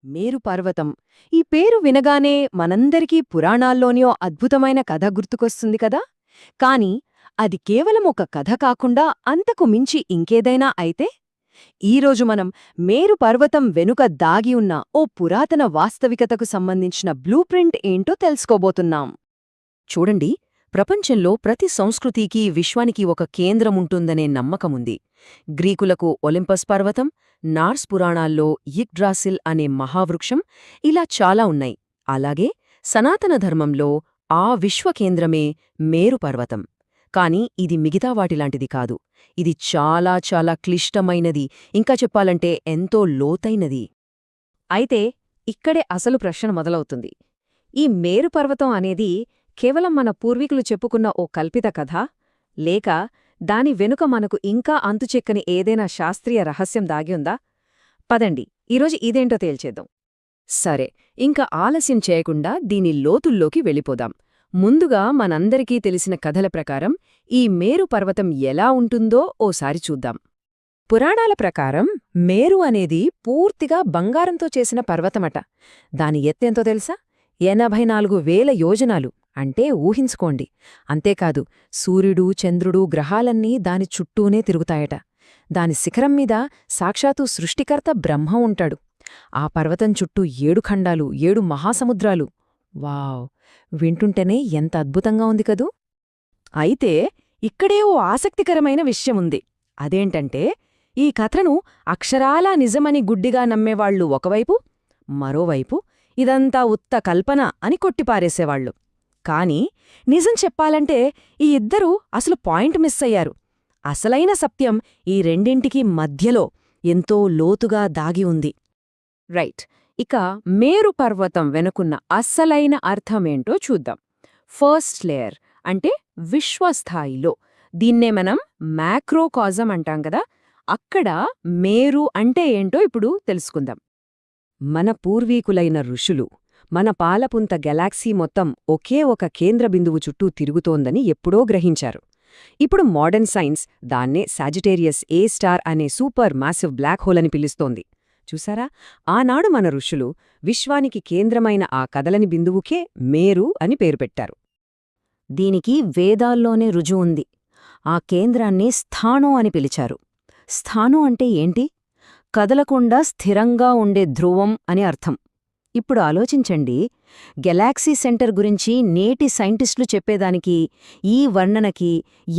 మేరు పర్వతం. ఈ పేరు వినగానే మనందరికీ పురాణాల్లోని ఓ అద్భుతమైన కథ గుర్తుకొస్తుంది కదా. కాని అది కేవలం ఒక కథ కాకుండా అంతకు మించి ఇంకేదైనా అయితే ఈరోజు మనం మేరు పర్వతం వెనుక దాగి ఉన్న ఓ పురాతన వాస్తవికతకు సంబంధించిన బ్లూ ప్రింట్ ఏంటో తెలుసుకోబోతున్నాం. చూడండి, ప్రపంచంలో ప్రతి సంస్కృతికి విశ్వానికి ఒక కేంద్రముంటుందనే నమ్మకముంది. గ్రీకులకు ఒలింపస్ పర్వతం, నార్స్ పురాణాల్లో యిగ్డ్రాసిల్ అనే మహావృక్షం, ఇలా చాలా ఉన్నాయి. అలాగే సనాతన ధర్మంలో ఆ విశ్వకేంద్రమే మేరు పర్వతం. కాని ఇది మిగతా వాటిలాంటిది కాదు. ఇది చాలా చాలా క్లిష్టమైనది, ఇంకా చెప్పాలంటే ఎంతో లోతైనది. అయితే ఇక్కడే అసలు ప్రశ్న మొదలవుతుంది. ఈ మేరు పర్వతం అనేది కేవలం మన పూర్వీకులు చెప్పుకున్న ఓ కల్పిత కథ, లేక దాని వెనుక మనకు ఇంకా అంతుచెక్కని ఏదైనా శాస్త్రీయ రహస్యం దాగిఉందా? పదండి, ఈరోజు ఇదేంటో తేల్చేద్దాం. సరే, ఇంకా ఆలస్యం చేయకుండా దీని లోతుల్లోకి వెళ్ళిపోదాం. ముందుగా మనందరికీ తెలిసిన కథల ప్రకారం ఈ మేరు పర్వతం ఎలా ఉంటుందో ఓసారి చూద్దాం. పురాణాల ప్రకారం మేరు అనేది పూర్తిగా బంగారంతో చేసిన పర్వతమట. దాని ఎత్తెంతో తెలుసా? 84,000 యోజనాలు. అంటే ఊహించుకోండి. అంతేకాదు, సూర్యుడు, చంద్రుడు, గ్రహాలన్నీ దాని చుట్టూనే తిరుగుతాయట. దాని శిఖరం మీద సాక్షాత్తు సృష్టికర్త బ్రహ్మ ఉంటాడు. ఆ పర్వతం చుట్టూ 7 ఖండాలు, 7 మహాసముద్రాలు. వావ్! వింటుంటేనే ఎంత అద్భుతంగా ఉంది కదూ. అయితే ఇక్కడే ఓ ఆసక్తికరమైన విషయముంది. అదేంటంటే, ఈ కథను అక్షరాలా నిజమని గుడ్డిగా నమ్మేవాళ్లు ఒకవైపు, మరోవైపు ఇదంతా ఉత్త కల్పన అని కొట్టిపారేసేవాళ్లు. కాని నిజం చెప్పాలంటే ఈ ఇద్దరూ అసలు పాయింట్ మిస్ అయ్యారు. అసలైన సత్యం ఈ రెండింటికీ మధ్యలో ఎంతో లోతుగా దాగి ఉంది. రైట్, ఇక మేరు పర్వతం వెనుకున్న అస్సలైన అర్థమేంటో చూద్దాం. ఫస్ట్ లేయర్ అంటే విశ్వస్థాయిలో, దీన్నే మనం మ్యాక్రోకాజం అంటాం కదా, అక్కడ మేరు అంటే ఏంటో ఇప్పుడు తెలుసుకుందాం. మన పూర్వీకులైన ఋషులు మన పాలపుంత గెలాక్సీ మొత్తం ఒకే ఒక కేంద్ర బిందువు చుట్టూ తిరుగుతోందని ఎప్పుడో గ్రహించారు. ఇప్పుడు మోడర్న్ సైన్స్ దాన్నే సాజిటేరియస్ ఏ స్టార్ అనే సూపర్ మాసివ్ బ్లాక్ హోల్ అని పిలుస్తోంది. చూసారా, ఆనాడు మన ఋషులు విశ్వానికి కేంద్రమైన ఆ కదలని బిందువుకే మేరు అని పేరు పెట్టారు. దీనికి వేదాల్లోనే రుజువుంది. ఆ కేంద్రాన్ని స్థాణు అని పిలిచారు. స్థాణు అంటే ఏంటి? కదలకుండా స్థిరంగా ఉండే ధ్రువం అని అర్థం. ఇప్పుడు ఆలోచించండి, గెలాక్సీ సెంటర్ గురించి నేటి సైంటిస్టులు చెప్పేదానికి ఈ వర్ణనకి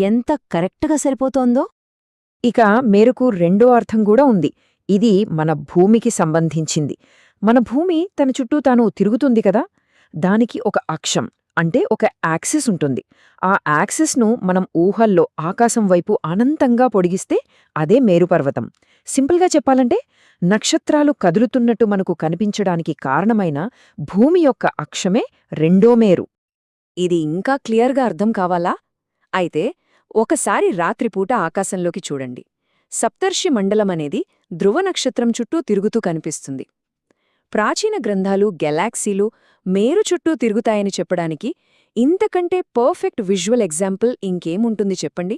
ఎంత కరెక్ట్గా సరిపోతోందో. ఇక మేరుకు రెండో అర్థం కూడా ఉంది. ఇది మన భూమికి సంబంధించింది. మన భూమి తన చుట్టూ తాను తిరుగుతుంది కదా, దానికి ఒక అక్షం అంటే ఒక యాక్సిస్ ఉంటుంది. ఆ యాక్సిస్ను మనం ఊహల్లో ఆకాశం వైపు అనంతంగా పొడిగిస్తే అదే మేరుపర్వతం. సింపుల్గా చెప్పాలంటే, నక్షత్రాలు కదులుతున్నట్టు మనకు కనిపించడానికి కారణమైన భూమి యొక్క అక్షమే రెండో మేరు. ఇది ఇంకా క్లియర్గా అర్థం కావాలా? అయితే ఒకసారి రాత్రిపూట ఆకాశంలోకి చూడండి. సప్తర్షి మండలమనేది ధ్రువ నక్షత్రం చుట్టూ తిరుగుతూ కనిపిస్తుంది. ప్రాచీన గ్రంథాలు గెలాక్సీలు మేరు చుట్టూ తిరుగుతాయని చెప్పడానికి ఇంతకంటే పర్ఫెక్ట్ విజువల్ ఎగ్జాంపుల్ ఇంకేముంటుంది చెప్పండి?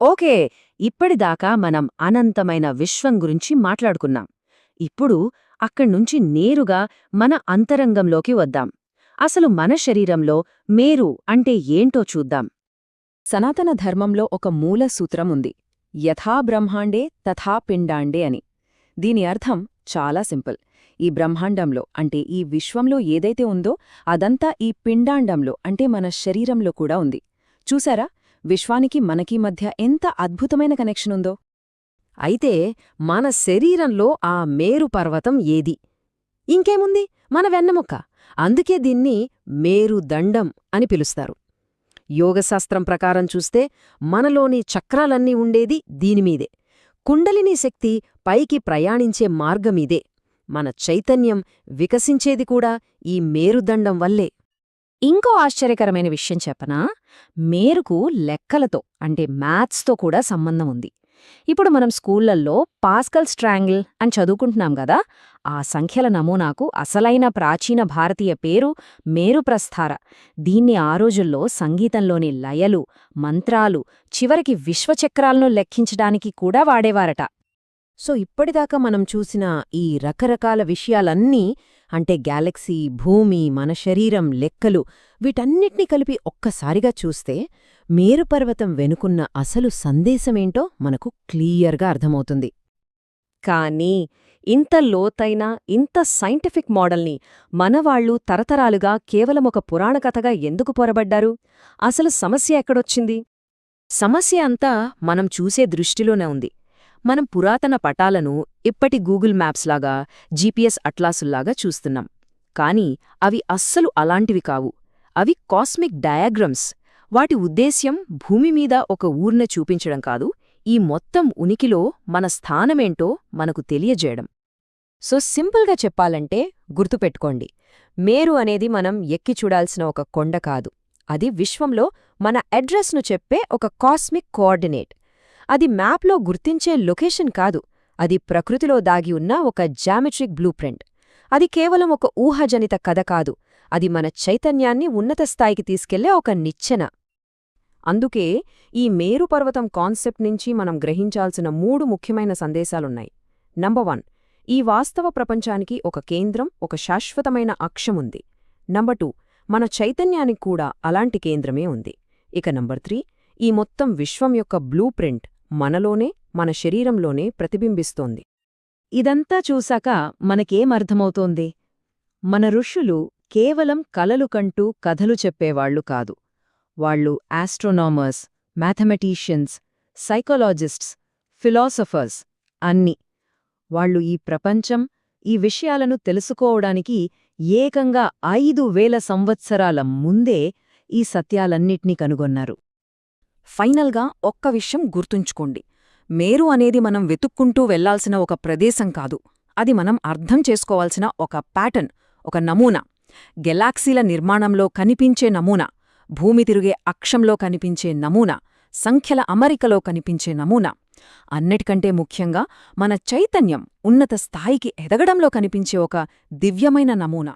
ఓకే, ఇప్పటిదాకా మనం అనంతమైన విశ్వం గురించి మాట్లాడుకున్నాం. ఇప్పుడు అక్కడ్నుంచి నేరుగా మన అంతరంగంలోకి వద్దాం. అసలు మన శరీరంలో మేరు అంటే ఏంటో చూద్దాం. సనాతన ధర్మంలో ఒక మూల సూత్రముంది, యథా బ్రహ్మాండే తథా పిండాండే అని. దీని అర్థం చాలా సింపుల్. ఈ బ్రహ్మాండంలో అంటే ఈ విశ్వంలో ఏదైతే ఉందో అదంతా ఈ పిండాండంలో అంటే మన శరీరంలో కూడా ఉంది. చూసారా, విశ్వానికి మనకీ మధ్య ఎంత అద్భుతమైన కనెక్షన్ ఉందో. అయితే మన శరీరంలో ఆ మేరు పర్వతం ఏది? ఇంకేముంది, మన వెన్నెముక్క. అందుకే దీన్ని మేరుదండం అని పిలుస్తారు. యోగశాస్త్రం ప్రకారం చూస్తే మనలోని చక్రాలన్నీ ఉండేది దీనిమీదే. కుండలినీ శక్తి పైకి ప్రయాణించే మార్గమిదే. మన చైతన్యం వికసించేది కూడా ఈ మేరుదండం వల్లే. ఇంకో ఆశ్చర్యకరమైన విషయం చెప్పనా? మేరుకు లెక్కలతో అంటే మ్యాథ్స్తో కూడా సంబంధం ఉంది. ఇప్పుడు మనం స్కూళ్లల్లో పాస్కల్ స్ట్రాంగిల్ అని చదువుకుంటున్నాం గదా, ఆ సంఖ్యల నమూనాకు అసలైన ప్రాచీన భారతీయ పేరు మేరుప్రస్థార. దీన్ని ఆ రోజుల్లో సంగీతంలోని లయలు, మంత్రాలు, చివరికి విశ్వచక్రాలను లెక్కించడానికి కూడా వాడేవారట. సో ఇప్పటిదాకా మనం చూసిన ఈ రకరకాల విషయాలన్నీ అంటే గ్యాలక్సీ, భూమి, మన శరీరం, లెక్కలు వీటన్నిటినీ కలిపి ఒక్కసారిగా చూస్తే మేరుపర్వతం వెనుకున్న అసలు సందేశమేంటో మనకు క్లియర్గా అర్థమవుతుంది. కానీ ఇంత లోతైన ఇంత సైంటిఫిక్ మోడల్ని మనవాళ్లు తరతరాలుగా కేవలం ఒక పురాణ కథగా ఎందుకు పొరబడ్డారు? అసలు సమస్య ఎక్కడొచ్చింది? సమస్య అంతా మనం చూసే దృష్టిలోనే ఉంది. మనం పురాతన పటాలను ఇప్పటి గూగుల్ మ్యాప్స్లాగా, జీపీఎస్ అట్లాసుల్లాగా చూస్తున్నాం. కానీ అవి అస్సలు అలాంటివి కావు. అవి కాస్మిక్ డయాగ్రమ్స్. వాటి ఉద్దేశ్యం భూమి మీద ఒక ఊర్న చూపించడం కాదు, ఈ మొత్తం ఉనికిలో మన స్థానమేంటో మనకు తెలియజేయడం. సో సింపుల్గా చెప్పాలంటే గుర్తుపెట్టుకోండి, మేరు అనేది మనం ఎక్కి చూడాల్సిన ఒక కొండ కాదు. అది విశ్వంలో మన అడ్రస్ను చెప్పే ఒక కాస్మిక్ కోఆర్డినేట్. అది మ్యాప్లో గుర్తించే లొకేషన్ కాదు, అది ప్రకృతిలో దాగి ఉన్న ఒక జామెట్రిక్ బ్లూప్రింట్. అది కేవలం ఒక ఊహాజనిత కథ కాదు, అది మన చైతన్యాన్ని ఉన్నత స్థాయికి తీసుకెళ్లే ఒక నిచ్చెన. అందుకే ఈ మేరు పర్వతం కాన్సెప్ట్ నుంచి మనం గ్రహించాల్సిన 3 ముఖ్యమైన సందేశాలున్నాయి. నంబర్ 1, ఈ వాస్తవ ప్రపంచానికి ఒక కేంద్రం, ఒక శాశ్వతమైన అక్షముంది. నంబర్ 2, మన చైతన్యానికి కూడా అలాంటి కేంద్రమే ఉంది. ఇక నంబర్ 3, ఈ మొత్తం విశ్వం యొక్క బ్లూప్రింట్ మనలోనే, మన శరీరంలోనే ప్రతిబింబిస్తోంది. ఇదంతా చూశాక మనకేమర్థమవుతోంది? మన ఋషులు కేవలం కలలు కంటూ కథలు చెప్పేవాళ్లు కాదు. వాళ్ళు ఆస్ట్రోనామర్స్, మ్యాథమెటీషియన్స్, సైకాలజిస్ట్స్, ఫిలాసఫర్స్ అన్నీ. వాళ్ళు ఈ ప్రపంచం, ఈ విషయాలను తెలుసుకోవడానికి ఏకంగా 5000 సంవత్సరాల ముందే ఈ సత్యాలన్నిటినీ కనుగొన్నారు. ఫైనల్గా ఒక్క విషయం గుర్తుంచుకోండి, మేరు అనేది మనం వెతుక్కుంటూ వెళ్లాల్సిన ఒక ప్రదేశం కాదు. అది మనం అర్థం చేసుకోవాల్సిన ఒక ప్యాటర్న్, ఒక నమూనా. గెలాక్సీల నిర్మాణంలో కనిపించే నమూనా, భూమి తిరిగే అక్షంలో కనిపించే నమూనా, సంఖ్యల అమరికలో కనిపించే నమూనా. అన్నిటికంటే ముఖ్యంగా మన చైతన్యం ఉన్నత స్థాయికి ఎదగడంలో కనిపించే ఒక దివ్యమైన నమూనా.